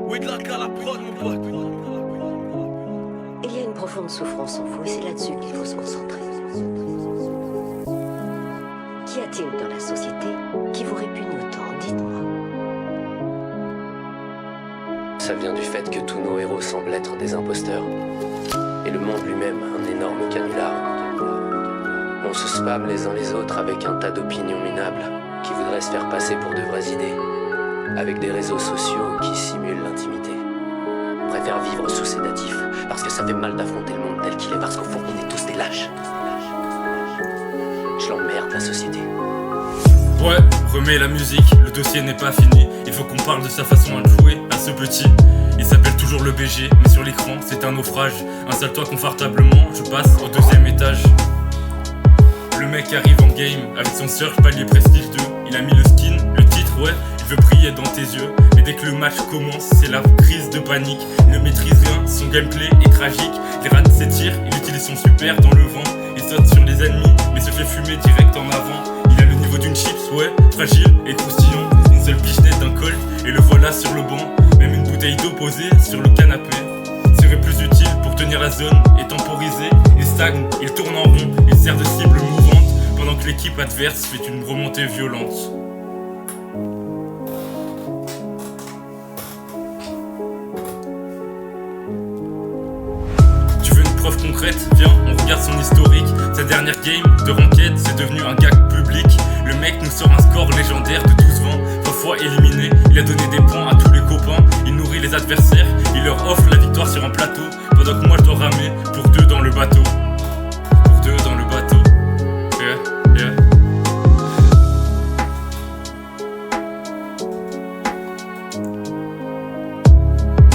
Whitlock à la prod, mon pote. Il y a une profonde souffrance en vous et c'est là-dessus qu'il faut se concentrer. Qu'y a-t-il dans la société qui vous répugne autant? Dites-moi. Ça vient du fait que tous nos héros semblent être des imposteurs. Et le monde lui-même, un énorme canular. On se spamme les uns les autres avec un tas d'opinions minables qui voudraient se faire passer pour de vraies idées. Avec des réseaux sociaux qui simulent l'intimité. On préfère vivre sous sédatif parce que ça fait mal d'affronter le monde tel qu'il est, parce qu'au fond on est tous des lâches. Je l'emmerde la société. Ouais, remets la musique, le dossier n'est pas fini. Il faut qu'on parle de sa façon de jouer à ce petit. Il s'appelle toujours le BG, mais sur l'écran c'est un naufrage. Installe-toi confortablement, je passe au 2e étage. Le mec arrive en game avec son search palier prestige 2. Il a mis le skin, le titre, ouais, il veut briller dans tes yeux. Mais dès que le match commence, c'est la crise de panique. Il ne maîtrise rien, son gameplay est tragique. Il rate ses tirs, il utilise son super dans le vent. Il saute sur les ennemis, mais se fait fumer direct en avant. Il a le niveau d'une chips, ouais, fragile et croustillant. Une seule pichenette d'un colt, et le voilà sur le banc. Même une bouteille d'eau posée sur le canapé serait plus utile pour tenir la zone et temporiser. Il stagne, il tourne en rond, il sert de cible mouvante pendant que l'équipe adverse fait une remontée violente. Tu veux une preuve concrète? Viens, on regarde son historique. Sa dernière game de ranked, c'est devenu un gag public. Le mec nous sort un score légendaire de 12-20, 3 fois éliminé. Il a donné des points à tous les copains, il nourrit les adversaires, il leur offre la victoire sur un plateau, pendant que moi je dois ramer pour 2 dans le bateau. Pour 2 dans le bateau. Yeah, yeah.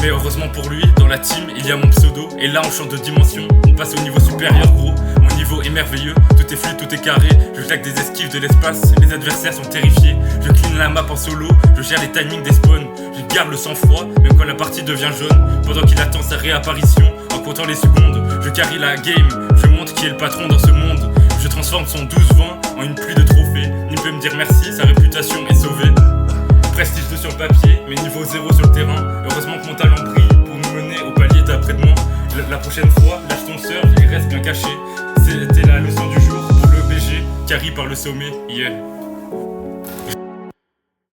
Mais heureusement pour lui, dans la team, il y a mon pseudo. Et là on change de dimension, on passe au niveau supérieur gros. Mon niveau est merveilleux, tout est fluide, tout est carré. Je claque des esquives de l'espace, les adversaires sont terrifiés. Je clean la map en solo, je gère les timings des spawns. Je garde le sang-froid, même quand la partie devient jaune. Pendant qu'il attend sa réapparition, en comptant les secondes. Je carry la game, je montre qui est le patron dans ce monde. Je transforme son 12-20 en une pluie de trophées. Il peut me dire merci, sa réputation est sauvée. Prestige 2 sur le papier, mais niveau 0 sur le terrain. Heureusement que mon talent brille pour nous mener au palier d'après-demain. La prochaine fois, lâche ton surf, il reste bien caché. C'était la leçon du jour pour le BG, carry par le sommet, yeah.